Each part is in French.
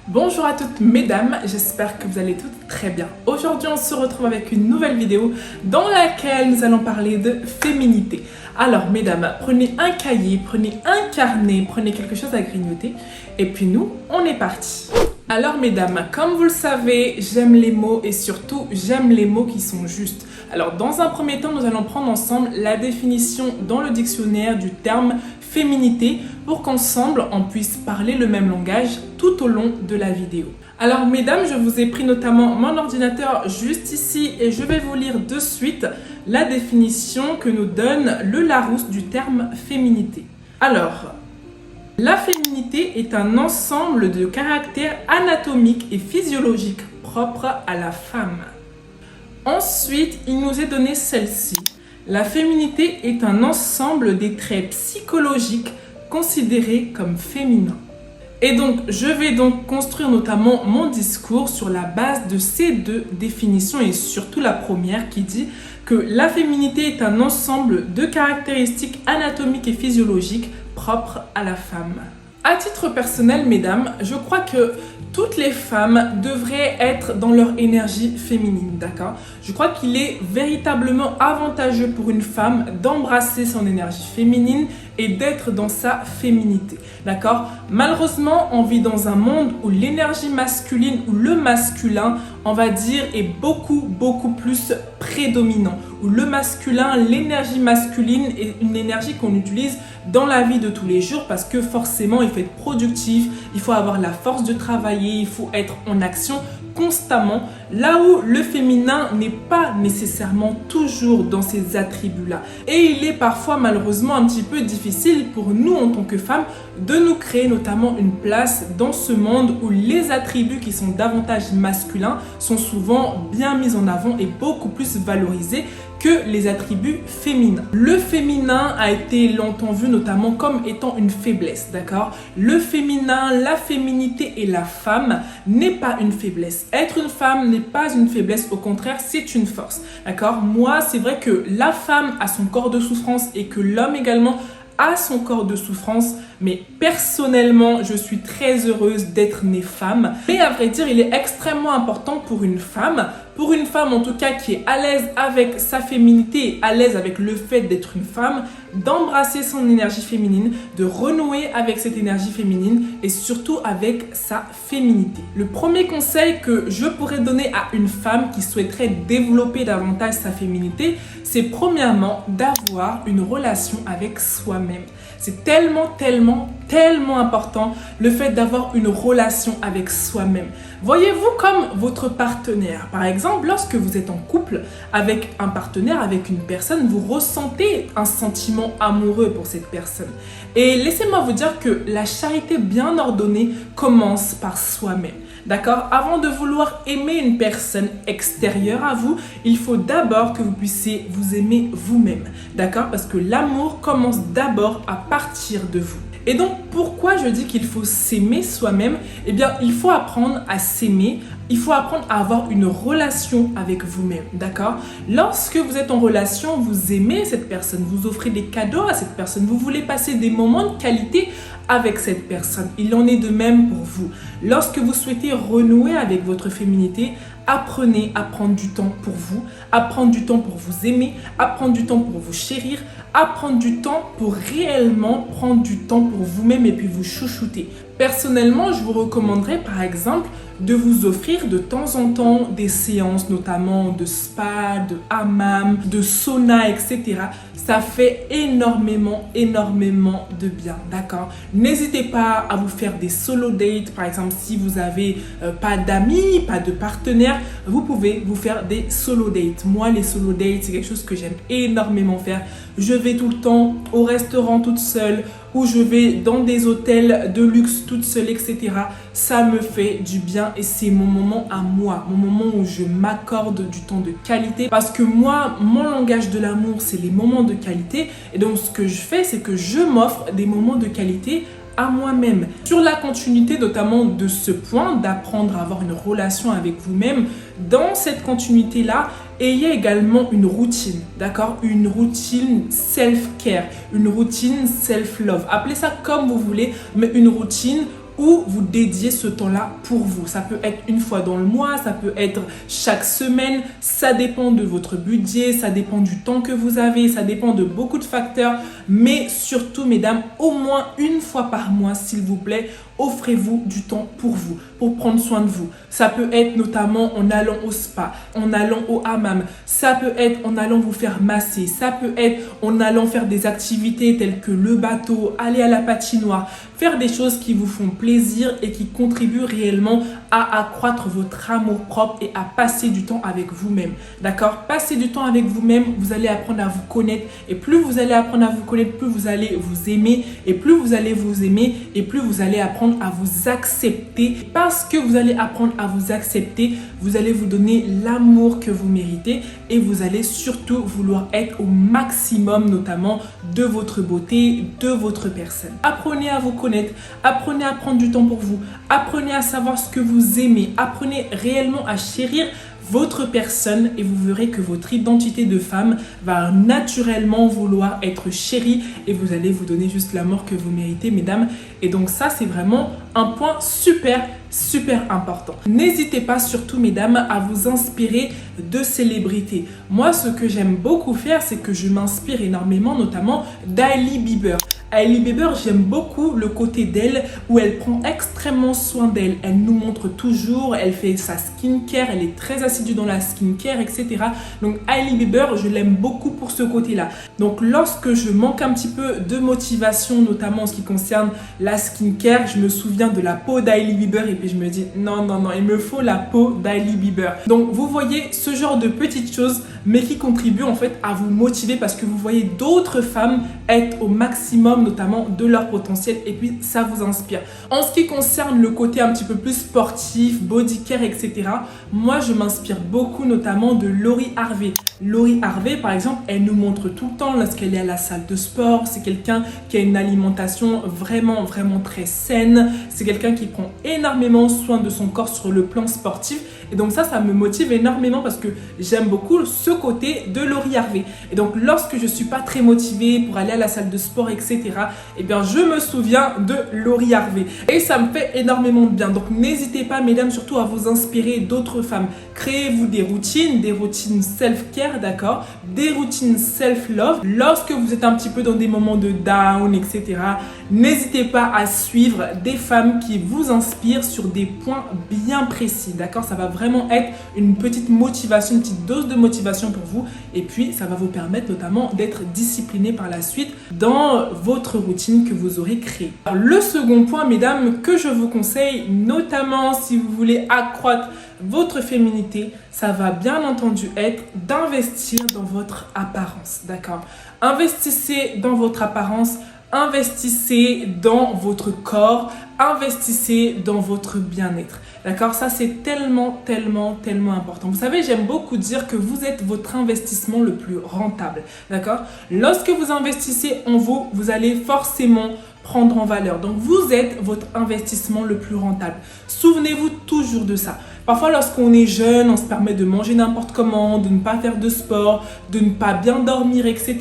Bonjour à toutes mesdames, j'espère que vous allez toutes très bien. Aujourd'hui on se retrouve avec une nouvelle vidéo dans laquelle nous allons parler de féminité. Alors mesdames, prenez un cahier, prenez un carnet, prenez quelque chose à grignoter et puis nous, on est parti. Alors mesdames, comme vous le savez, j'aime les mots et surtout j'aime les mots qui sont justes. Alors dans un premier temps, nous allons prendre ensemble la définition dans le dictionnaire du terme féminité pour qu'ensemble on puisse parler le même langage tout au long de la vidéo. Alors mesdames, je vous ai pris notamment mon ordinateur juste ici et je vais vous lire de suite la définition que nous donne le Larousse du terme féminité. Alors, la féminité est un ensemble de caractères anatomiques et physiologiques propres à la femme. Ensuite, il nous est donné celle-ci. La féminité est un ensemble des traits psychologiques considérés comme féminins. Et donc, je vais donc construire notamment mon discours sur la base de ces deux définitions et surtout la première qui dit que la féminité est un ensemble de caractéristiques anatomiques et physiologiques propres à la femme. À titre personnel, mesdames, je crois que toutes les femmes devraient être dans leur énergie féminine, d'accord? Je crois qu'il est véritablement avantageux pour une femme d'embrasser son énergie féminine et d'être dans sa féminité, d'accord? Malheureusement, on vit dans un monde où l'énergie masculine ou le masculin, on va dire, est beaucoup plus prédominant. Où le masculin, l'énergie masculine est une énergie qu'on utilise dans la vie de tous les jours parce que forcément, il faut être productif, il faut avoir la force de travailler, il faut être en action constamment, là où le féminin n'est pas nécessairement toujours dans ces attributs-là. Et il est parfois malheureusement un petit peu difficile pour nous en tant que femmes de nous créer notamment une place dans ce monde où les attributs qui sont davantage masculins sont souvent bien mis en avant et beaucoup plus valorisés que les attributs féminins. Le féminin a été longtemps vu notamment comme étant une faiblesse, d'accord? Le féminin, la féminité et la femme n'est pas une faiblesse. Être une femme n'est pas une faiblesse, au contraire, c'est une force, d'accord? Moi, c'est vrai que la femme a son corps de souffrance et que l'homme également a son corps de souffrance, mais personnellement, je suis très heureuse d'être née femme. Et à vrai dire, il est extrêmement important pour une femme en tout cas qui est à l'aise avec sa féminité et à l'aise avec le fait d'être une femme, d'embrasser son énergie féminine, de renouer avec cette énergie féminine et surtout avec sa féminité. Le premier conseil que je pourrais donner à une femme qui souhaiterait développer davantage sa féminité, c'est premièrement d'avoir une relation avec soi-même. C'est tellement important le fait d'avoir une relation avec soi-même. Voyez-vous comme votre partenaire. Par exemple, lorsque vous êtes en couple avec un partenaire, avec une personne, vous ressentez un sentiment amoureux pour cette personne. Et laissez-moi vous dire que la charité bien ordonnée commence par soi-même. D'accord? Avant de vouloir aimer une personne extérieure à vous, il faut d'abord que vous puissiez vous aimer vous-même. D'accord? Parce que l'amour commence d'abord à partir de vous. Et donc, pourquoi je dis qu'il faut s'aimer soi-même? Eh bien, il faut apprendre à s'aimer. Il faut apprendre à avoir une relation avec vous-même, d'accord? Lorsque vous êtes en relation, vous aimez cette personne, vous offrez des cadeaux à cette personne, vous voulez passer des moments de qualité avec cette personne. Il en est de même pour vous. Lorsque vous souhaitez renouer avec votre féminité, apprenez à prendre du temps pour vous, à prendre du temps pour vous aimer, à prendre du temps pour vous chérir, à prendre du temps pour réellement prendre du temps pour vous-même et puis vous chouchouter. Personnellement, je vous recommanderais par exemple de vous offrir de temps en temps des séances notamment de spa, de hammam, de sauna, etc. Ça fait énormément de bien, d'accord? N'hésitez pas à vous faire des solo dates, par exemple si vous n'avez pas d'amis, pas de partenaires, vous pouvez vous faire des solo dates. Moi, les solo dates, c'est quelque chose que j'aime énormément faire. Je vais tout le temps au restaurant toute seule ou je vais dans des hôtels de luxe toute seule, etc. Ça me fait du bien et c'est mon moment à moi, mon moment où je m'accorde du temps de qualité parce que moi, mon langage de l'amour, c'est les moments de qualité et donc ce que je fais, c'est que je m'offre des moments de qualité à moi-même. Sur la continuité notamment de ce point, d'apprendre à avoir une relation avec vous-même, dans cette continuité-là, ayez également une routine, d'accord? Une routine self-care, une routine self-love. Appelez ça comme vous voulez, mais une routine où vous dédiez ce temps-là pour vous. Ça peut être une fois dans le mois, ça peut être chaque semaine, ça dépend de votre budget, ça dépend du temps que vous avez, ça dépend de beaucoup de facteurs, mais surtout, mesdames, au moins une fois par mois, s'il vous plaît, offrez-vous du temps pour vous, pour prendre soin de vous. Ça peut être notamment en allant au spa, en allant au hammam, ça peut être en allant vous faire masser, ça peut être en allant faire des activités telles que le bateau, aller à la patinoire, faire des choses qui vous font plaisir et qui contribuent réellement à accroître votre amour-propre et à passer du temps avec vous-même. D'accord? Passer du temps avec vous-même, vous allez apprendre à vous connaître et plus vous allez apprendre à vous connaître, plus vous allez vous aimer et plus vous allez vous aimer et plus vous allez apprendre à vous accepter. Parce que vous allez apprendre à vous accepter, vous allez vous donner l'amour que vous méritez et vous allez surtout vouloir être au maximum notamment de votre beauté, de votre personne. Apprenez à vous connaître, apprenez à prendre du temps pour vous, apprenez à savoir ce que vous aimez, apprenez réellement à chérir votre personne et vous verrez que votre identité de femme va naturellement vouloir être chérie et vous allez vous donner juste l'amour que vous méritez, mesdames. Et donc ça, c'est vraiment un point super important. N'hésitez pas surtout, mesdames, à vous inspirer de célébrités. Moi, ce que j'aime beaucoup faire, c'est que je m'inspire énormément, notamment d'Hailey Bieber. Hailey Bieber, j'aime beaucoup le côté d'elle où elle prend extrêmement soin d'elle. Elle nous montre toujours, elle fait sa skincare, elle est très assidue dans la skincare, etc. Donc Hailey Bieber, je l'aime beaucoup pour ce côté-là. Donc lorsque je manque un petit peu de motivation, notamment en ce qui concerne la skincare, je me souviens de la peau d'Hailey Bieber et puis je me dis non, il me faut la peau d'Hailey Bieber. Donc vous voyez ce genre de petites choses, mais qui contribuent en fait à vous motiver parce que vous voyez d'autres femmes être au maximum notamment de leur potentiel et puis ça vous inspire. En ce qui concerne le côté un petit peu plus sportif, body care, etc., moi je m'inspire beaucoup notamment de Lori Harvey. Lori Harvey, par exemple, elle nous montre tout le temps lorsqu'elle est à la salle de sport. C'est quelqu'un qui a une alimentation vraiment très saine. C'est quelqu'un qui prend énormément soin de son corps sur le plan sportif. Et donc ça me motive énormément parce que j'aime beaucoup ce côté de Lori Harvey. Et donc lorsque je suis pas très motivée pour aller à la salle de sport, etc., eh bien je me souviens de Lori Harvey. Et ça me fait énormément de bien. Donc n'hésitez pas, mesdames, surtout à vous inspirer d'autres femmes. Créez-vous des routines self-care, d'accord? Des routines self-love. Lorsque vous êtes un petit peu dans des moments de down, etc., n'hésitez pas à suivre des femmes qui vous inspirent sur des points bien précis, d'accord? Ça va vraiment être une petite motivation, une petite dose de motivation pour vous et puis ça va vous permettre notamment d'être discipliné par la suite dans votre routine que vous aurez créée. Alors, le second point, mesdames, que je vous conseille, notamment si vous voulez accroître votre féminité, ça va bien entendu être d'investir dans votre apparence, d'accord? Investissez dans votre apparence, investissez dans votre corps, investissez dans votre bien-être. D'accord? Ça, c'est tellement important. Vous savez, j'aime beaucoup dire que vous êtes votre investissement le plus rentable. D'accord? Lorsque vous investissez en vous, vous allez forcément prendre en valeur. Donc, vous êtes votre investissement le plus rentable. Souvenez-vous toujours de ça. Parfois, lorsqu'on est jeune, on se permet de manger n'importe comment, de ne pas faire de sport, de ne pas bien dormir, etc.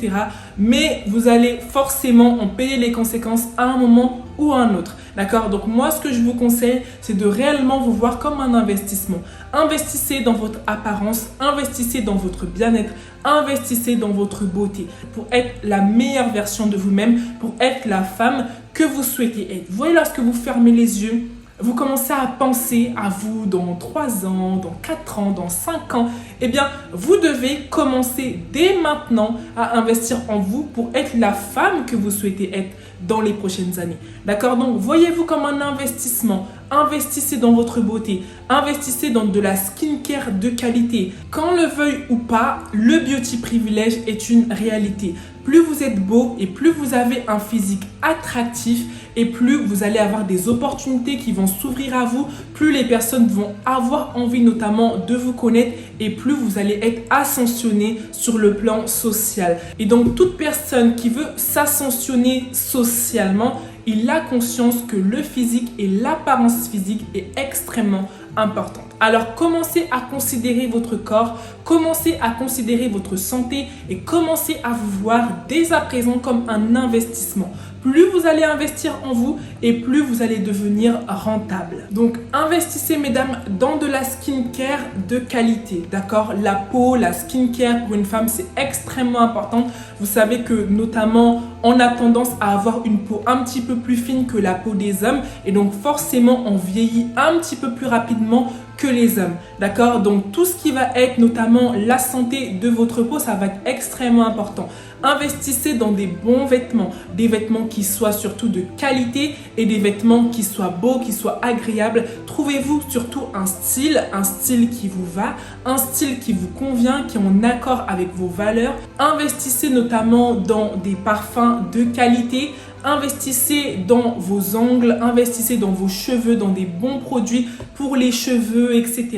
Mais vous allez forcément en payer les conséquences à un moment ou à un autre. D'accord? Donc moi, ce que je vous conseille, c'est de réellement vous voir comme un investissement. Investissez dans votre apparence, investissez dans votre bien-être, investissez dans votre beauté pour être la meilleure version de vous-même, pour être la femme que vous souhaitez être. Vous voyez, lorsque vous fermez les yeux, vous commencez à penser à vous dans 3 ans, dans 4 ans, dans 5 ans, eh bien, vous devez commencer dès maintenant à investir en vous pour être la femme que vous souhaitez être dans les prochaines années. D'accord? Donc, voyez-vous comme un investissement. Investissez dans votre beauté. Investissez dans de la skincare de qualité. Qu'on le veuille ou pas, le beauty privilège est une réalité. Plus vous êtes beau et plus vous avez un physique attractif et plus vous allez avoir des opportunités qui vont s'ouvrir à vous, plus les personnes vont avoir envie notamment de vous connaître et plus vous allez être ascensionné sur le plan social. Et donc toute personne qui veut s'ascensionner socialement, il a conscience que le physique et l'apparence physique est extrêmement importante. Alors commencez à considérer votre corps, commencez à considérer votre santé et commencez à vous voir dès à présent comme un investissement. plus vous allez investir en vous et plus vous allez devenir rentable. Donc investissez mesdames dans de la skincare de qualité, d'accord? La peau, la skincare pour une femme c'est extrêmement important. Vous savez que notamment on a tendance à avoir une peau un petit peu plus fine que la peau des hommes et donc forcément on vieillit un petit peu plus rapidement que les hommes, d'accord? Donc tout ce qui va être notamment la santé de votre peau, ça va être extrêmement important. Investissez dans des bons vêtements, des vêtements qui soient surtout de qualité et des vêtements qui soient beaux, qui soient agréables. Trouvez-vous surtout un style qui vous va, un style qui vous convient, qui est en accord avec vos valeurs. Investissez notamment dans des parfums de qualité. Investissez dans vos ongles, investissez dans vos cheveux, dans des bons produits pour les cheveux, etc.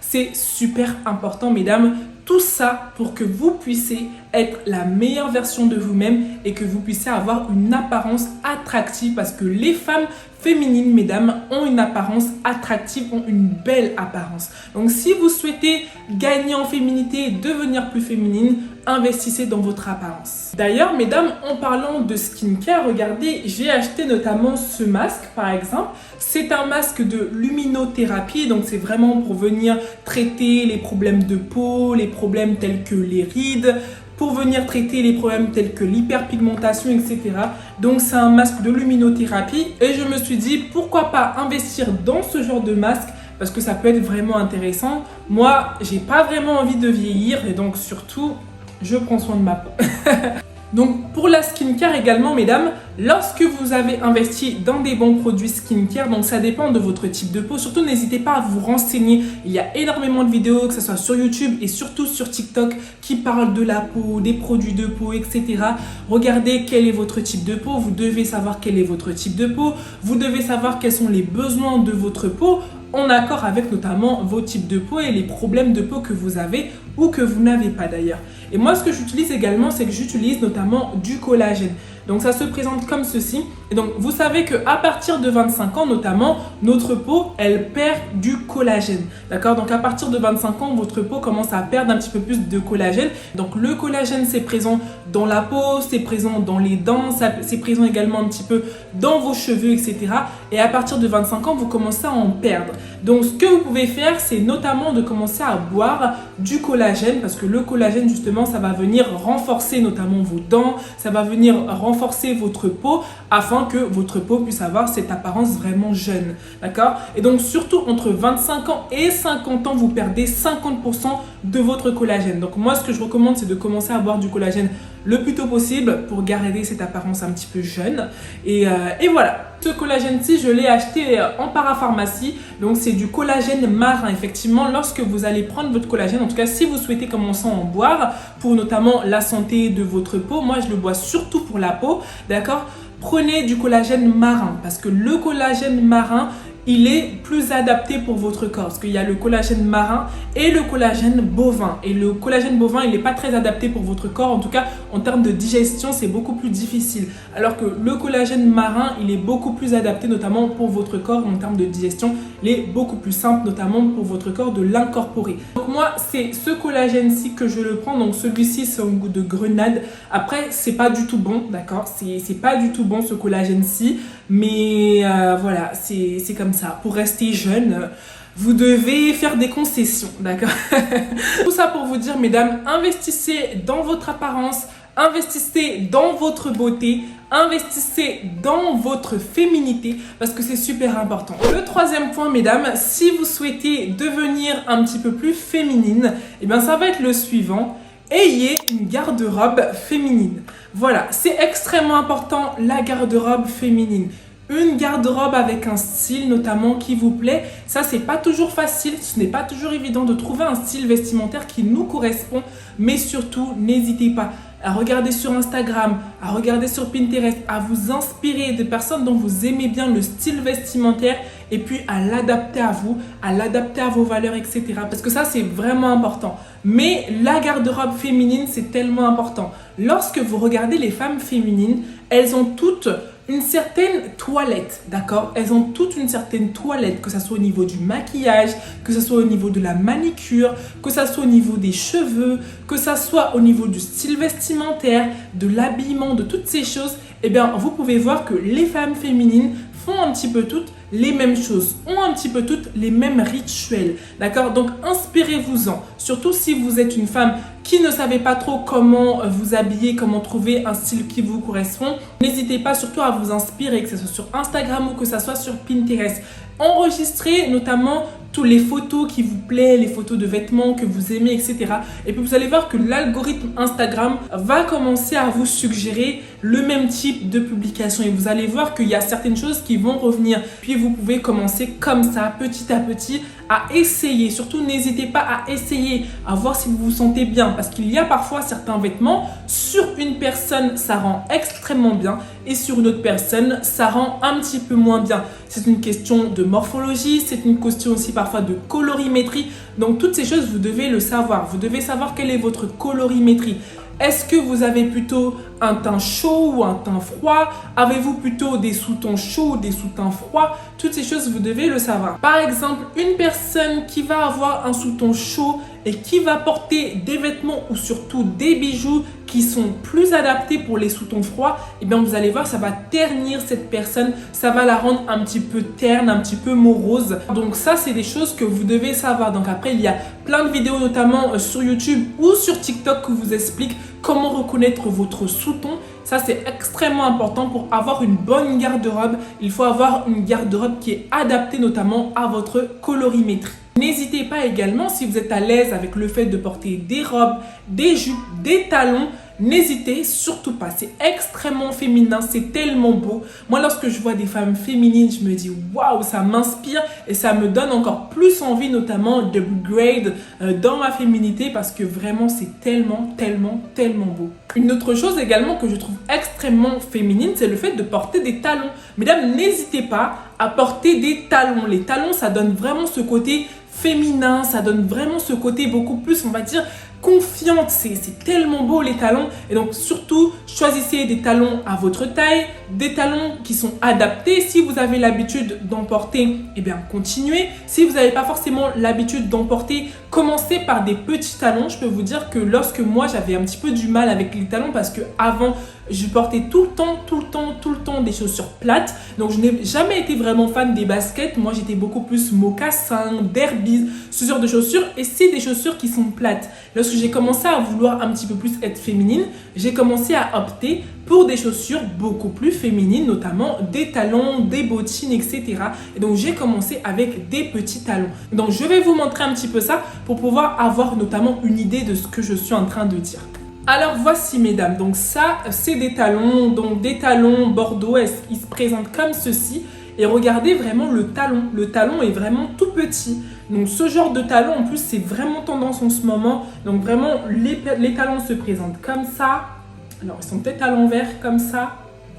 C'est super important, mesdames. Tout ça pour que vous puissiez être la meilleure version de vous-même et que vous puissiez avoir une apparence attractive parce que les femmes féminines, mesdames, ont une apparence attractive, ont une belle apparence. Donc si vous souhaitez gagner en féminité et devenir plus féminine, investissez dans votre apparence. D'ailleurs, mesdames, en parlant de skincare, regardez, j'ai acheté notamment ce masque par exemple. C'est un masque de luminothérapie, donc c'est vraiment pour venir traiter les problèmes de peau, les problèmes tels que les rides, pour venir traiter les problèmes tels que l'hyperpigmentation, etc. Donc c'est un masque de luminothérapie et je me suis dit pourquoi pas investir dans ce genre de masque parce que ça peut être vraiment intéressant. Moi, j'ai pas vraiment envie de vieillir et donc surtout, je prends soin de ma peau. Donc pour la skincare également mesdames, lorsque vous avez investi dans des bons produits skincare, donc ça dépend de votre type de peau, surtout n'hésitez pas à vous renseigner, il y a énormément de vidéos que ce soit sur YouTube et surtout sur TikTok qui parlent de la peau, des produits de peau, etc. Regardez quel est votre type de peau, vous devez savoir quel est votre type de peau, vous devez savoir quels sont les besoins de votre peau en accord avec notamment vos types de peau et les problèmes de peau que vous avez ou que vous n'avez pas d'ailleurs. Et moi ce que j'utilise également c'est que j'utilise notamment du collagène. Donc ça se présente comme ceci. Et donc vous savez qu'à partir de 25 ans notamment, notre peau elle perd du collagène. D'accord? Donc à partir de 25 ans, votre peau commence à perdre un petit peu plus de collagène. Donc le collagène c'est présent dans la peau, c'est présent dans les dents, c'est présent également un petit peu dans vos cheveux, etc. Et à partir de 25 ans, vous commencez à en perdre. Donc ce que vous pouvez faire, c'est notamment de commencer à boire du collagène parce que le collagène justement, ça va venir renforcer notamment vos dents, ça va venir renforcer votre peau afin que votre peau puisse avoir cette apparence vraiment jeune. D'accord? Et donc surtout entre 25 ans et 50 ans, vous perdez 50% de votre collagène. Donc moi, ce que je recommande, c'est de commencer à boire du collagène le plus tôt possible pour garder cette apparence un petit peu jeune. Et voilà. Ce collagène-ci, je l'ai acheté en parapharmacie. Donc, c'est du collagène marin. Effectivement, lorsque vous allez prendre votre collagène, en tout cas, si vous souhaitez commencer à en boire pour notamment la santé de votre peau, moi, je le bois surtout pour la peau, d'accord? Prenez du collagène marin parce que le collagène marin, il est plus adapté pour votre corps parce qu'il y a le collagène marin et le collagène bovin. Et le collagène bovin, il n'est pas très adapté pour votre corps. En tout cas, en termes de digestion, c'est beaucoup plus difficile. Alors que le collagène marin, il est beaucoup plus adapté notamment pour votre corps en termes de digestion. Il est beaucoup plus simple notamment pour votre corps de l'incorporer. Donc moi, c'est ce collagène-ci que je le prends. Donc celui-ci, c'est un goût de grenade. Après, c'est pas du tout bon, d'accord? C'est pas du tout bon ce collagène-ci. Mais voilà, c'est comme ça. Pour rester jeune, vous devez faire des concessions, d'accord? Tout ça pour vous dire, mesdames, investissez dans votre apparence, investissez dans votre beauté, investissez dans votre féminité parce que c'est super important. Le troisième point, mesdames, si vous souhaitez devenir un petit peu plus féminine, eh bien ça va être le suivant. Ayez une garde-robe féminine. Voilà, c'est extrêmement important la garde-robe féminine. Une garde-robe avec un style notamment qui vous plaît, ça c'est pas toujours facile, ce n'est pas toujours évident de trouver un style vestimentaire qui nous correspond, mais surtout n'hésitez pas à regarder sur Instagram, à regarder sur Pinterest, à vous inspirer de personnes dont vous aimez bien le style vestimentaire et puis à l'adapter à vous, à l'adapter à vos valeurs, etc. Parce que ça, c'est vraiment important. Mais la garde-robe féminine, c'est tellement important. Lorsque vous regardez les femmes féminines, elles ont toutes une certaine toilette, d'accord? Elles ont toutes une certaine toilette, que ce soit au niveau du maquillage, que ce soit au niveau de la manicure, que ce soit au niveau des cheveux, que ce soit au niveau du style vestimentaire, de l'habillement, de toutes ces choses. eh bien, vous pouvez voir que les femmes féminines font un petit peu toutes les mêmes choses, ont un petit peu toutes les mêmes rituels, d'accord? Donc, inspirez-vous-en, surtout si vous êtes une femme qui ne savez pas trop comment vous habiller, comment trouver un style qui vous correspond. N'hésitez pas surtout à vous inspirer, que ce soit sur Instagram ou que ce soit sur Pinterest. Enregistrez notamment toutes les photos qui vous plaisent, les photos de vêtements que vous aimez, etc. Et puis vous allez voir que l'algorithme Instagram va commencer à vous suggérer le même type de publication. Et vous allez voir qu'il y a certaines choses qui vont revenir. Puis vous pouvez commencer comme ça, petit à petit, à essayer. Surtout, n'hésitez pas à essayer, à voir si vous vous sentez bien. Parce qu'il y a parfois certains vêtements, sur une personne, ça rend extrêmement bien. Et sur une autre personne, ça rend un petit peu moins bien. C'est une question de morphologie, c'est une question aussi parfois de colorimétrie. Donc toutes ces choses, vous devez le savoir. Vous devez savoir quelle est votre colorimétrie. Est-ce que vous avez plutôt un teint chaud ou un teint froid? Avez-vous plutôt des sous-tons chauds ou des sous-tons froids? Toutes ces choses, vous devez le savoir. Par exemple, une personne qui va avoir un sous-ton chaud et qui va porter des vêtements ou surtout des bijoux qui sont plus adaptés pour les sous-tons froids, et bien vous allez voir, ça va ternir cette personne, ça va la rendre un petit peu terne, un petit peu morose. Donc ça, c'est des choses que vous devez savoir. Donc après, il y a plein de vidéos, notamment sur YouTube ou sur TikTok, qui vous expliquent comment reconnaître votre sous-ton. Ça, c'est extrêmement important pour avoir une bonne garde-robe. Il faut avoir une garde-robe qui est adaptée notamment à votre colorimétrie. N'hésitez pas également, si vous êtes à l'aise avec le fait de porter des robes, des jupes, des talons, n'hésitez surtout pas. C'est extrêmement féminin, c'est tellement beau. Moi, lorsque je vois des femmes féminines, je me dis waouh, ça m'inspire et ça me donne encore plus envie, notamment d'upgrade dans ma féminité, parce que vraiment, c'est tellement, tellement, tellement beau. Une autre chose également que je trouve extrêmement féminine, c'est le fait de porter des talons. Mesdames, n'hésitez pas à porter des talons. Les talons, ça donne vraiment ce côté féminin, ça donne vraiment ce côté beaucoup plus, on va dire, confiante. C'est tellement beau les talons. Et donc surtout, choisissez des talons à votre taille, des talons qui sont adaptés. Si vous avez l'habitude d'en porter, eh bien continuez. Si vous n'avez pas forcément l'habitude d'en porter, commencez par des petits talons. Je peux vous dire que lorsque moi j'avais un petit peu du mal avec les talons, parce que avant je portais tout le temps des chaussures plates. Donc je n'ai jamais été vraiment fan des baskets. Moi j'étais beaucoup plus mocassin, derbies, ce genre de chaussures. Et c'est des chaussures qui sont plates. Lorsque j'ai commencé à vouloir un petit peu plus être féminine, j'ai commencé à opter pour des chaussures beaucoup plus féminines, notamment des talons, des bottines, etc. Et donc j'ai commencé avec des petits talons. Donc je vais vous montrer un petit peu ça pour pouvoir avoir notamment une idée de ce que je suis en train de dire. Alors voici mesdames, donc ça c'est des talons, donc des talons bordeaux, ils se présentent comme ceci. Et regardez vraiment le talon est vraiment tout petit. Donc ce genre de talon en plus c'est vraiment tendance en ce moment. Donc vraiment les talons se présentent comme ça. Alors ils sont peut-être à l'envers comme ça.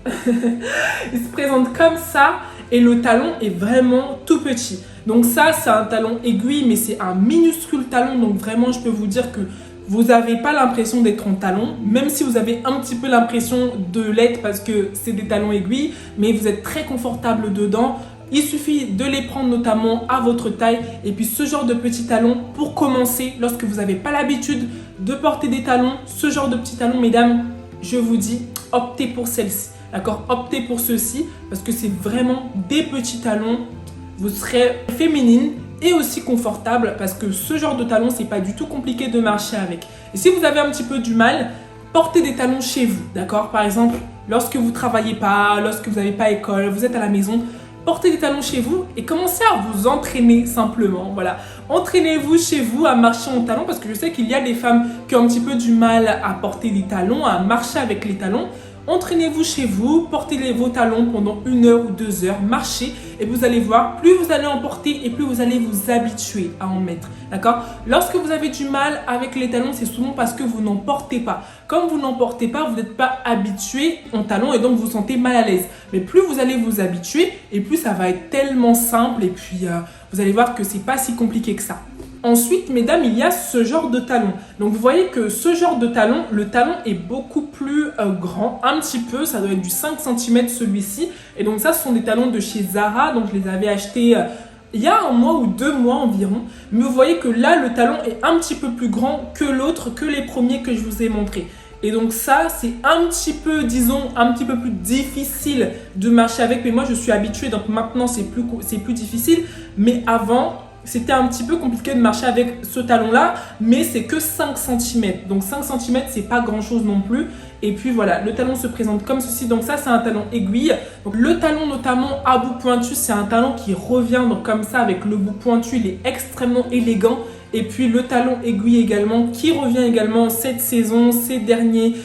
Ils se présentent comme ça et le talon est vraiment tout petit. Donc ça c'est un talon aiguille mais c'est un minuscule talon. Donc vraiment je peux vous dire que vous n'avez pas l'impression d'être en talon, même si vous avez un petit peu l'impression de l'être parce que c'est des talons aiguilles, mais vous êtes très confortable dedans. Il suffit de les prendre notamment à votre taille et puis ce genre de petits talons pour commencer, lorsque vous n'avez pas l'habitude de porter des talons, ce genre de petits talons, mesdames, je vous dis, optez pour celle-ci, d'accord? Optez pour ceux-ci parce que c'est vraiment des petits talons, vous serez féminine et aussi confortable parce que ce genre de talons, c'est pas du tout compliqué de marcher avec. Et si vous avez un petit peu du mal, portez des talons chez vous, d'accord? Par exemple, lorsque vous travaillez pas, lorsque vous n'avez pas école, vous êtes à la maison, portez des talons chez vous et commencez à vous entraîner simplement, voilà. Entraînez-vous chez vous à marcher en talons parce que je sais qu'il y a des femmes qui ont un petit peu du mal à porter des talons, à marcher avec les talons. Entraînez-vous chez vous, portez vos talons pendant 1 heure ou 2 heures, marchez et vous allez voir, plus vous allez en porter et plus vous allez vous habituer à en mettre, d'accord? Lorsque vous avez du mal avec les talons, c'est souvent parce que vous n'en portez pas. Comme vous n'en portez pas, vous n'êtes pas habitué en talons et donc vous vous sentez mal à l'aise. Mais plus vous allez vous habituer et plus ça va être tellement simple et puis vous allez voir que c'est pas si compliqué que ça. Ensuite, mesdames, il y a ce genre de talon. Donc, vous voyez que ce genre de talon, le talon est beaucoup plus grand, un petit peu. Ça doit être du 5 cm celui-ci. Et donc, ça, ce sont des talons de chez Zara. Donc, je les avais achetés il y a 1 mois ou 2 mois environ. Mais vous voyez que là, le talon est un petit peu plus grand que l'autre, que les premiers que je vous ai montrés. Et donc ça, c'est un petit peu, disons, un petit peu plus difficile de marcher avec. Mais moi, je suis habituée, donc maintenant, c'est plus difficile. Mais avant, c'était un petit peu compliqué de marcher avec ce talon-là. Mais c'est que 5 cm. Donc 5 cm, c'est pas grand-chose non plus. Et puis voilà, le talon se présente comme ceci. Donc ça, c'est un talon aiguille. Donc le talon, notamment à bout pointu, c'est un talon qui revient donc comme ça avec le bout pointu. Il est extrêmement élégant. Et puis le talon aiguille également qui revient également cette saison, ces derniers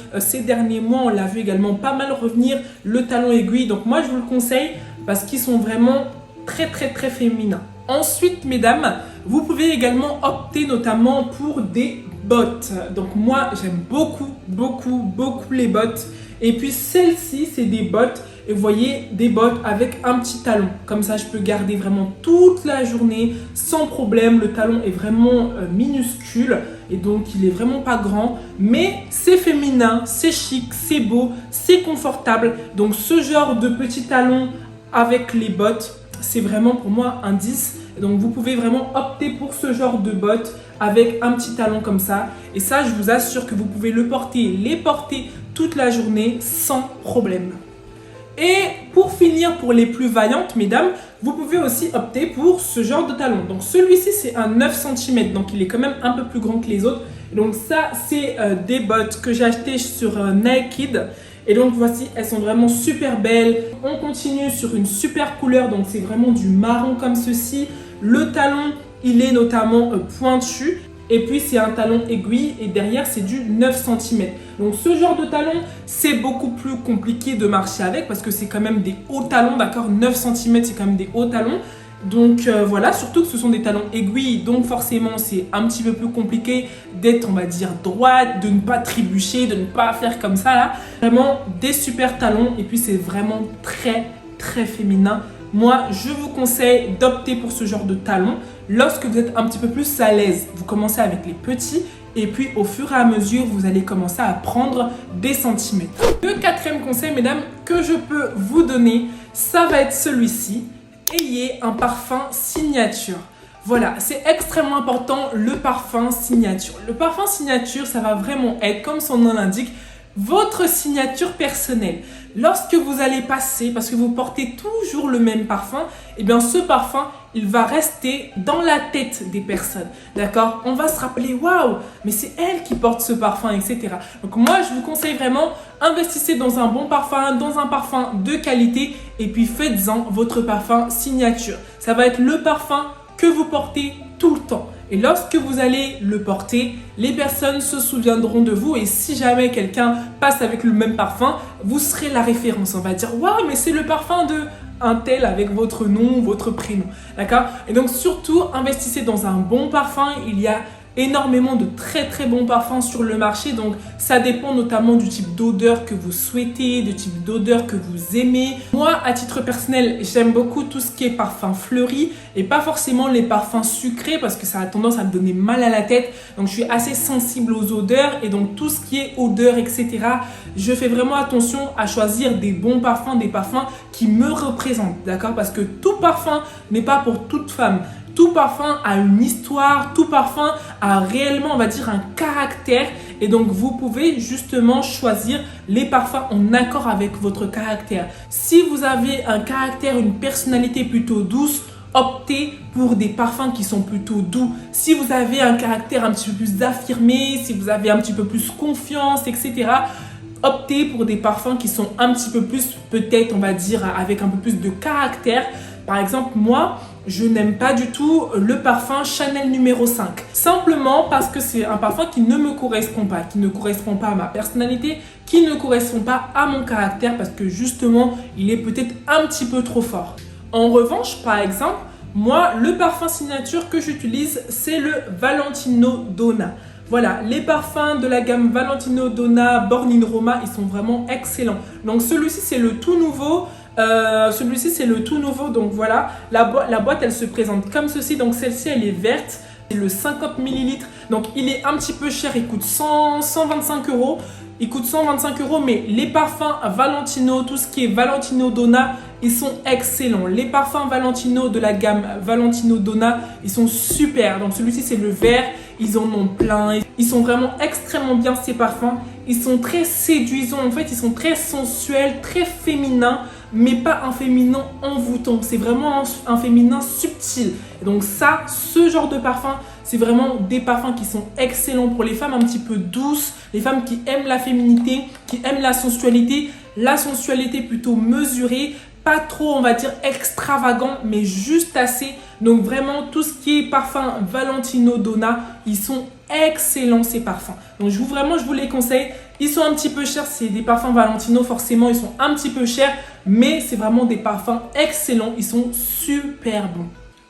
mois, on l'a vu également pas mal revenir le talon aiguille. Donc moi je vous le conseille parce qu'ils sont vraiment très féminins. Ensuite mesdames, vous pouvez également opter notamment pour des bottes. Donc moi j'aime beaucoup les bottes. Et puis celles-ci c'est des bottes. Et vous voyez, des bottes avec un petit talon. Comme ça, je peux garder vraiment toute la journée sans problème. Le talon est vraiment minuscule et donc il est vraiment pas grand. Mais c'est féminin, c'est chic, c'est beau, c'est confortable. Donc ce genre de petit talon avec les bottes, c'est vraiment pour moi un 10. Donc vous pouvez vraiment opter pour ce genre de bottes avec un petit talon comme ça. Et ça, je vous assure que vous pouvez les porter toute la journée sans problème. Et pour finir, pour les plus vaillantes, mesdames, vous pouvez aussi opter pour ce genre de talon. Donc celui-ci, c'est un 9 cm, donc il est quand même un peu plus grand que les autres. Donc ça, c'est des bottes que j'ai achetées sur Naked. Et donc voici, elles sont vraiment super belles. On continue sur une super couleur, donc c'est vraiment du marron comme ceci. Le talon, il est notamment pointu. Et puis c'est un talon aiguille et derrière c'est du 9 cm. Donc ce genre de talon, c'est beaucoup plus compliqué de marcher avec parce que c'est quand même des hauts talons, d'accord? 9 cm, c'est quand même des hauts talons. Donc voilà, surtout que ce sont des talons aiguilles, donc forcément c'est un petit peu plus compliqué d'être, on va dire, droite, de ne pas trébucher, de ne pas faire comme ça là. Vraiment des super talons et puis c'est vraiment très féminin. Moi, je vous conseille d'opter pour ce genre de talons lorsque vous êtes un petit peu plus à l'aise. Vous commencez avec les petits et puis au fur et à mesure, vous allez commencer à prendre des centimètres. Le quatrième conseil, mesdames, que je peux vous donner, ça va être celui-ci. Ayez un parfum signature. Voilà, c'est extrêmement important, le parfum signature. Le parfum signature, ça va vraiment être, comme son nom l'indique, votre signature personnelle. Lorsque vous allez passer, parce que vous portez toujours le même parfum, et bien ce parfum, il va rester dans la tête des personnes. D'accord? On va se rappeler, waouh, mais c'est elle qui porte ce parfum, etc. Donc moi, je vous conseille vraiment, investissez dans un bon parfum, dans un parfum de qualité, et puis faites-en votre parfum signature. Ça va être le parfum que vous portez tout le temps. Et lorsque vous allez le porter, les personnes se souviendront de vous. Et si jamais quelqu'un passe avec le même parfum, vous serez la référence. On va dire, waouh, mais c'est le parfum de un tel avec votre nom, votre prénom. D'accord? Et donc surtout, investissez dans un bon parfum. Il y a énormément de très bons parfums sur le marché, donc ça dépend notamment du type d'odeur que vous souhaitez, du type d'odeur que vous aimez. Moi, à titre personnel, j'aime beaucoup tout ce qui est parfum fleuri et pas forcément les parfums sucrés parce que ça a tendance à me donner mal à la tête, donc je suis assez sensible aux odeurs et donc tout ce qui est odeur, etc. Je fais vraiment attention à choisir des bons parfums, des parfums qui me représentent, d'accord? Parce que tout parfum n'est pas pour toute femme. Tout parfum a une histoire, tout parfum a réellement, on va dire, un caractère. Et donc, vous pouvez justement choisir les parfums en accord avec votre caractère. Si vous avez un caractère, une personnalité plutôt douce, optez pour des parfums qui sont plutôt doux. Si vous avez un caractère un petit peu plus affirmé, si vous avez un petit peu plus confiance, etc., optez pour des parfums qui sont un petit peu plus, peut-être, on va dire, avec un peu plus de caractère. Par exemple, moi, je n'aime pas du tout le parfum Chanel numéro 5. Simplement parce que c'est un parfum qui ne me correspond pas, qui ne correspond pas à ma personnalité, qui ne correspond pas à mon caractère parce que justement, il est peut-être un petit peu trop fort. En revanche, par exemple, moi, le parfum signature que j'utilise, c'est le Valentino Donna. Voilà, les parfums de la gamme Valentino Donna Born in Roma, ils sont vraiment excellents. Donc celui-ci, c'est le tout nouveau. Donc voilà, la boîte elle se présente comme ceci. Donc celle-ci elle est verte, c'est le 50 ml. Donc il est un petit peu cher, il coûte 125 €. Il coûte 125 €, mais les parfums Valentino, tout ce qui est Valentino Donna, ils sont excellents. Les parfums Valentino de la gamme Valentino Donna, ils sont super. Donc celui-ci c'est le vert, ils en ont plein. Ils sont vraiment extrêmement bien ces parfums. Ils sont très séduisants, en fait, ils sont très sensuels, très féminins, mais pas un féminin envoûtant. C'est vraiment un féminin subtil. Et donc ça, ce genre de parfum, c'est vraiment des parfums qui sont excellents pour les femmes un petit peu douces, les femmes qui aiment la féminité, qui aiment la sensualité plutôt mesurée, pas trop, on va dire, extravagant, mais juste assez. Donc vraiment, tout ce qui est parfum Valentino Donna, ils sont excellents ces parfums. Donc je vous les conseille. Ils sont un petit peu chers, c'est des parfums Valentino, forcément ils sont un petit peu chers, mais c'est vraiment des parfums excellents, ils sont super bons.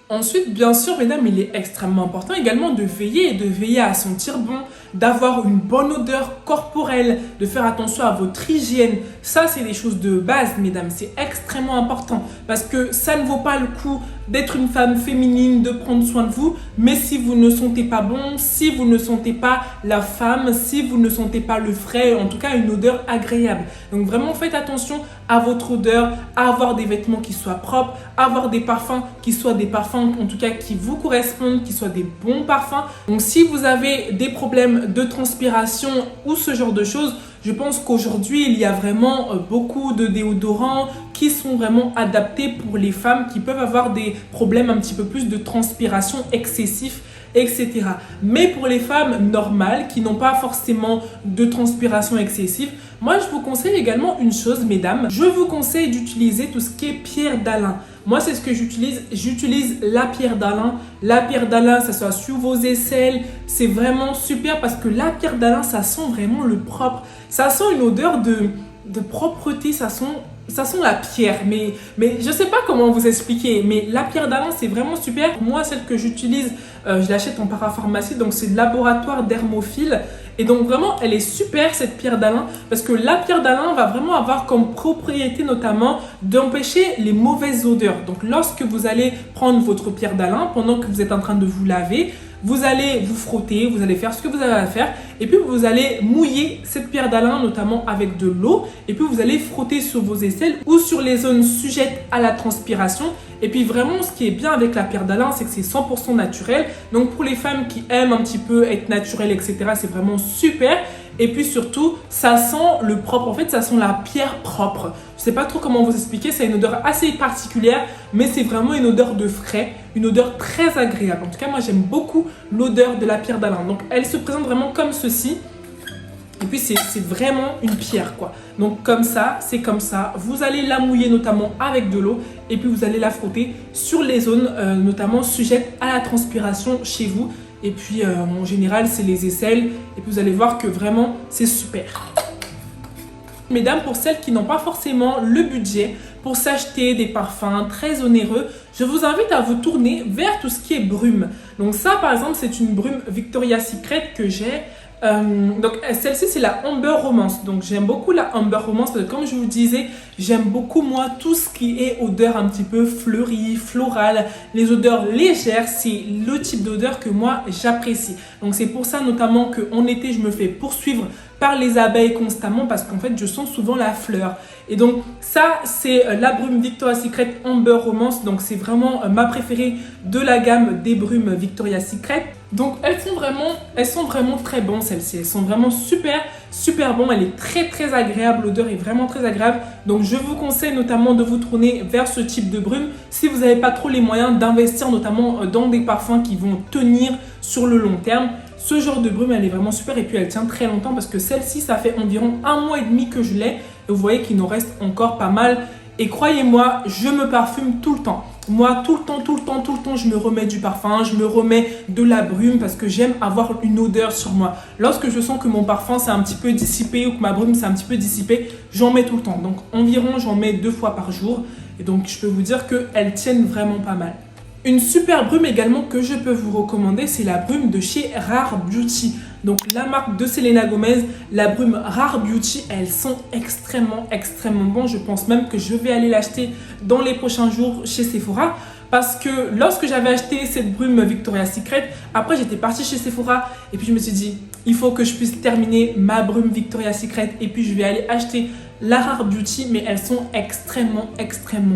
Ensuite, bien sûr, mesdames, il est extrêmement important également de veiller à sentir bon, d'avoir une bonne odeur corporelle, de faire attention à votre hygiène. Ça, c'est des choses de base, mesdames. C'est extrêmement important parce que ça ne vaut pas le coup d'être une femme féminine, de prendre soin de vous. Mais si vous ne sentez pas bon, si vous ne sentez pas la femme, si vous ne sentez pas le frais, en tout cas une odeur agréable. Donc vraiment, faites attention à votre odeur, à avoir des vêtements qui soient propres, avoir des parfums qui soient des parfums en tout cas qui vous correspondent, qui soient des bons parfums. Donc si vous avez des problèmes de transpiration ou ce genre de choses, je pense qu'aujourd'hui, il y a vraiment beaucoup de déodorants qui sont vraiment adaptés pour les femmes qui peuvent avoir des problèmes un petit peu plus de transpiration excessif, etc. Mais pour les femmes normales qui n'ont pas forcément de transpiration excessive, moi je vous conseille également une chose, mesdames. Je vous conseille d'utiliser tout ce qui est pierre d'Alain. Moi, c'est ce que j'utilise. J'utilise la pierre d'Alain. La pierre d'Alain, ça soit sur vos aisselles. C'est vraiment super parce que la pierre d'Alain, ça sent vraiment le propre. Ça sent une odeur de propreté. Ça sent la pierre. Mais je ne sais pas comment vous expliquer. Mais la pierre d'Alain, c'est vraiment super. Moi, celle que j'utilise, je l'achète en parapharmacie. Donc, c'est le laboratoire Dermophile. Et donc vraiment, elle est super cette pierre d'Alain parce que la pierre d'Alain va vraiment avoir comme propriété notamment d'empêcher les mauvaises odeurs. Donc lorsque vous allez prendre votre pierre d'Alain, pendant que vous êtes en train de vous laver, vous allez vous frotter, vous allez faire ce que vous avez à faire et puis vous allez mouiller cette pierre d'Alain notamment avec de l'eau et puis vous allez frotter sur vos aisselles ou sur les zones sujettes à la transpiration. Et puis vraiment, ce qui est bien avec la pierre d'Alain, c'est que c'est 100% naturel. Donc pour les femmes qui aiment un petit peu être naturelles, etc., c'est vraiment super. Et puis surtout, ça sent le propre. En fait, ça sent la pierre propre. Je ne sais pas trop comment vous expliquer. C'est une odeur assez particulière, mais c'est vraiment une odeur de frais, une odeur très agréable. En tout cas, moi, j'aime beaucoup l'odeur de la pierre d'Alain. Donc, elle se présente vraiment comme ceci. Et puis, c'est vraiment une pierre, quoi. Donc, comme ça, c'est comme ça. Vous allez la mouiller notamment avec de l'eau. Et puis, vous allez la frotter sur les zones, notamment sujettes à la transpiration chez vous. Et puis, en général, c'est les aisselles. Et puis, vous allez voir que vraiment, c'est super. Mesdames, pour celles qui n'ont pas forcément le budget pour s'acheter des parfums très onéreux, je vous invite à vous tourner vers tout ce qui est brume. Donc ça, par exemple, c'est une brume Victoria's Secret que j'ai. Donc celle-ci, c'est la Amber Romance. Donc j'aime beaucoup la Amber Romance parce que comme je vous disais, j'aime beaucoup moi tout ce qui est odeur un petit peu fleurie, florale, les odeurs légères. C'est le type d'odeur que moi j'apprécie. Donc c'est pour ça notamment qu'en été, je me fais poursuivre par les abeilles constamment parce qu'en fait je sens souvent la fleur. Et donc ça c'est la brume Victoria's Secret Amber Romance. Donc c'est vraiment ma préférée de la gamme des brumes Victoria's Secret. Donc elles sont vraiment très bonnes celles-ci. Elles sont vraiment super bonnes. Elle est très agréable. L'odeur est vraiment très agréable. Donc je vous conseille notamment de vous tourner vers ce type de brume si vous n'avez pas trop les moyens d'investir notamment dans des parfums qui vont tenir sur le long terme. Ce genre de brume, elle est vraiment super et puis elle tient très longtemps parce que celle-ci, ça fait environ 1 mois et demi que je l'ai. Et vous voyez qu'il nous reste encore pas mal. Et croyez-moi, je me parfume tout le temps. Moi, tout le temps, je me remets du parfum, je me remets de la brume parce que j'aime avoir une odeur sur moi. Lorsque je sens que mon parfum s'est un petit peu dissipé ou que ma brume s'est un petit peu dissipée, j'en mets tout le temps. Donc environ, j'en mets 2 fois par jour. Et donc, je peux vous dire qu'elles tiennent vraiment pas mal. Une super brume également que je peux vous recommander, c'est la brume de chez Rare Beauty. Donc la marque de Selena Gomez, la brume Rare Beauty, elles sont extrêmement bonnes. Je pense même que je vais aller l'acheter dans les prochains jours chez Sephora. Parce que lorsque j'avais acheté cette brume Victoria's Secret, après j'étais partie chez Sephora et puis je me suis dit, il faut que je puisse terminer ma brume Victoria's Secret et puis je vais aller acheter la Rare Beauty, mais elles sont extrêmement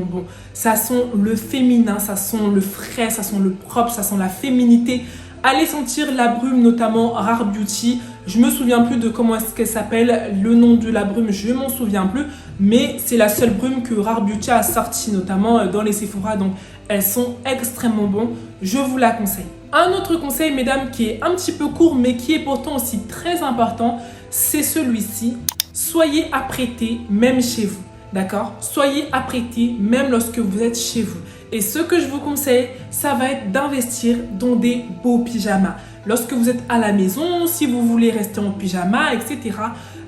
bon. Ça sent le féminin, ça sent le frais, ça sent le propre, ça sent la féminité. Allez sentir la brume, notamment Rare Beauty. Je me souviens plus de comment est-ce qu'elle s'appelle, le nom de la brume, je m'en souviens plus. Mais c'est la seule brume que Rare Beauty a sortie, notamment dans les Sephora. Donc, elles sont extrêmement bonnes. Je vous la conseille. Un autre conseil, mesdames, qui est un petit peu court, mais qui est pourtant aussi très important, c'est celui-ci. Soyez apprêtés, même chez vous. D'accord? Soyez apprêtés, même lorsque vous êtes chez vous. Et ce que je vous conseille, ça va être d'investir dans des beaux pyjamas. Lorsque vous êtes à la maison, si vous voulez rester en pyjama, etc.,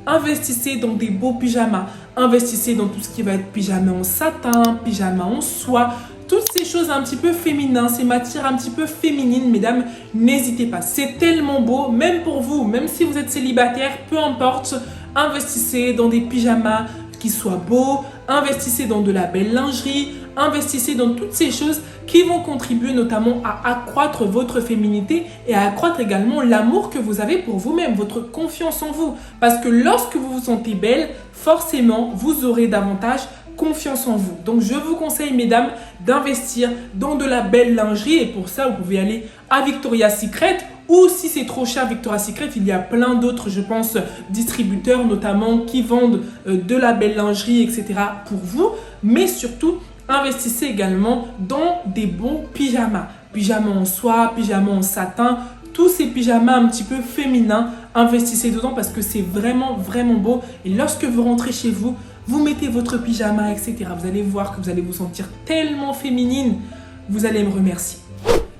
investissez dans des beaux pyjamas. Investissez dans tout ce qui va être pyjama en satin, pyjama en soie, toutes ces choses un petit peu féminines, ces matières un petit peu féminines, mesdames, n'hésitez pas. C'est tellement beau, même pour vous, même si vous êtes célibataire, peu importe, investissez dans des pyjamas qui soient beaux, investissez dans de la belle lingerie, investissez dans toutes ces choses qui vont contribuer notamment à accroître votre féminité et à accroître également l'amour que vous avez pour vous-même, votre confiance en vous. Parce que lorsque vous vous sentez belle, forcément, vous aurez davantage confiance en vous. Donc, je vous conseille, mesdames, d'investir dans de la belle lingerie. Et pour ça, vous pouvez aller à Victoria's Secret. Ou si c'est trop cher, Victoria's Secret, il y a plein d'autres, je pense, distributeurs notamment qui vendent de la belle lingerie, etc. pour vous. Mais surtout, investissez également dans des bons pyjamas. Pyjamas en soie, pyjamas en satin, tous ces pyjamas un petit peu féminins, investissez dedans parce que c'est vraiment beau. Et lorsque vous rentrez chez vous, vous mettez votre pyjama, etc. Vous allez voir que vous allez vous sentir tellement féminine. Vous allez me remercier.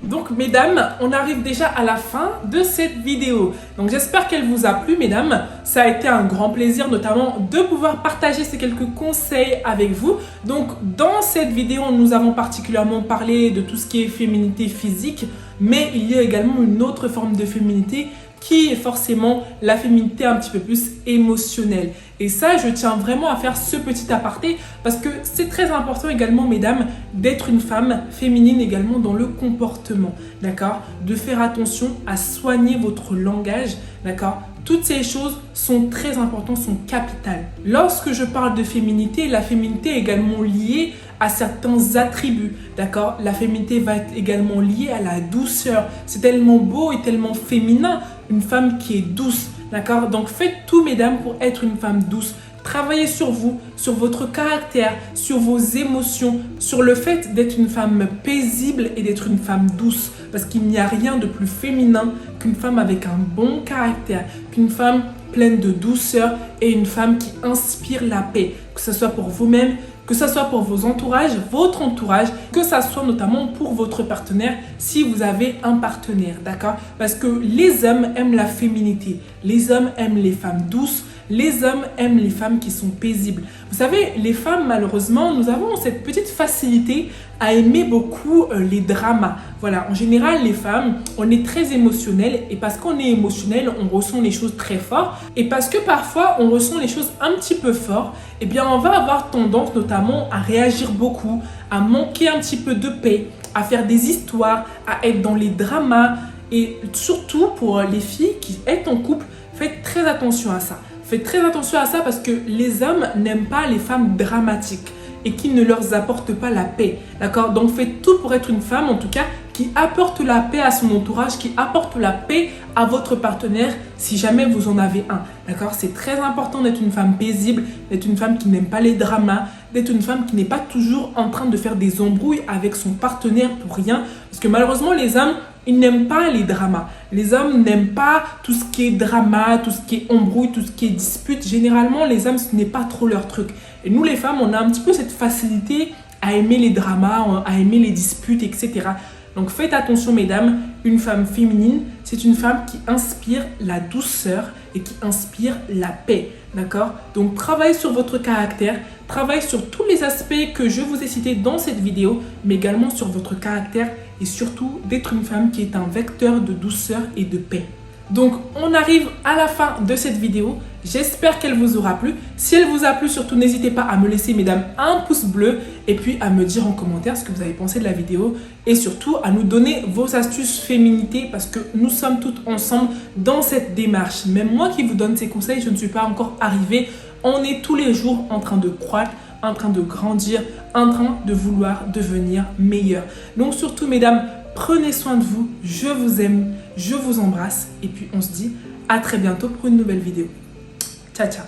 Donc, mesdames, on arrive déjà à la fin de cette vidéo. Donc, j'espère qu'elle vous a plu, mesdames. Ça a été un grand plaisir, notamment, de pouvoir partager ces quelques conseils avec vous. Donc, dans cette vidéo, nous avons particulièrement parlé de tout ce qui est féminité physique, mais il y a également une autre forme de féminité qui est forcément la féminité un petit peu plus émotionnelle. Et ça, je tiens vraiment à faire ce petit aparté parce que c'est très important également, mesdames, d'être une femme féminine également dans le comportement, d'accord? De faire attention à soigner votre langage, d'accord? Toutes ces choses sont très importantes, sont capitales. Lorsque je parle de féminité, la féminité est également liée à certains attributs, d'accord? La féminité va être également liée à la douceur. C'est tellement beau et tellement féminin, une femme qui est douce, d'accord? Donc faites tout, mesdames, pour être une femme douce. Travaillez sur vous, sur votre caractère, sur vos émotions, sur le fait d'être une femme paisible et d'être une femme douce. Parce qu'il n'y a rien de plus féminin qu'une femme avec un bon caractère, qu'une femme pleine de douceur et une femme qui inspire la paix. Que ce soit pour vous-même, que ce soit pour vos entourages, votre entourage, que ce soit notamment pour votre partenaire si vous avez un partenaire, d'accord? Parce que les hommes aiment la féminité, les hommes aiment les femmes douces, les hommes aiment les femmes qui sont paisibles. Vous savez, les femmes, malheureusement, nous avons cette petite facilité à aimer beaucoup les dramas. Voilà, en général, les femmes, on est très émotionnel et parce qu'on est émotionnel, on ressent les choses très fort. Et parce que parfois, on ressent les choses un petit peu fort, eh bien, on va avoir tendance notamment à réagir beaucoup, à manquer un petit peu de paix, à faire des histoires, à être dans les dramas. Et surtout, pour les filles qui sont en couple, faites très attention à ça. Faites très attention à ça parce que les hommes n'aiment pas les femmes dramatiques et qui ne leur apportent pas la paix. D'accord? Donc faites tout pour être une femme, en tout cas, qui apporte la paix à son entourage, qui apporte la paix à votre partenaire si jamais vous en avez un. D'accord? C'est très important d'être une femme paisible, d'être une femme qui n'aime pas les dramas, d'être une femme qui n'est pas toujours en train de faire des embrouilles avec son partenaire pour rien. Parce que malheureusement, les hommes, ils n'aiment pas les dramas. Les hommes n'aiment pas tout ce qui est drama, tout ce qui est embrouille, tout ce qui est dispute. Généralement, les hommes, ce n'est pas trop leur truc. Et nous, les femmes, on a un petit peu cette facilité à aimer les dramas, à aimer les disputes, etc. Donc, faites attention, mesdames. Une femme féminine, c'est une femme qui inspire la douceur et qui inspire la paix. D'accord? Donc, travaillez sur votre caractère, travaillez sur tous les aspects que je vous ai cités dans cette vidéo, mais également sur votre caractère et surtout d'être une femme qui est un vecteur de douceur et de paix. Donc, on arrive à la fin de cette vidéo. J'espère qu'elle vous aura plu. Si elle vous a plu, surtout n'hésitez pas à me laisser, mesdames, un pouce bleu et puis à me dire en commentaire ce que vous avez pensé de la vidéo et surtout à nous donner vos astuces féminité parce que nous sommes toutes ensemble dans cette démarche. Même moi qui vous donne ces conseils, je ne suis pas encore arrivée On est tous les jours en train de croître, en train de grandir, en train de vouloir devenir meilleur. Donc surtout, mesdames, prenez soin de vous. Je vous aime, je vous embrasse. Et puis, on se dit à très bientôt pour une nouvelle vidéo. Ciao, ciao.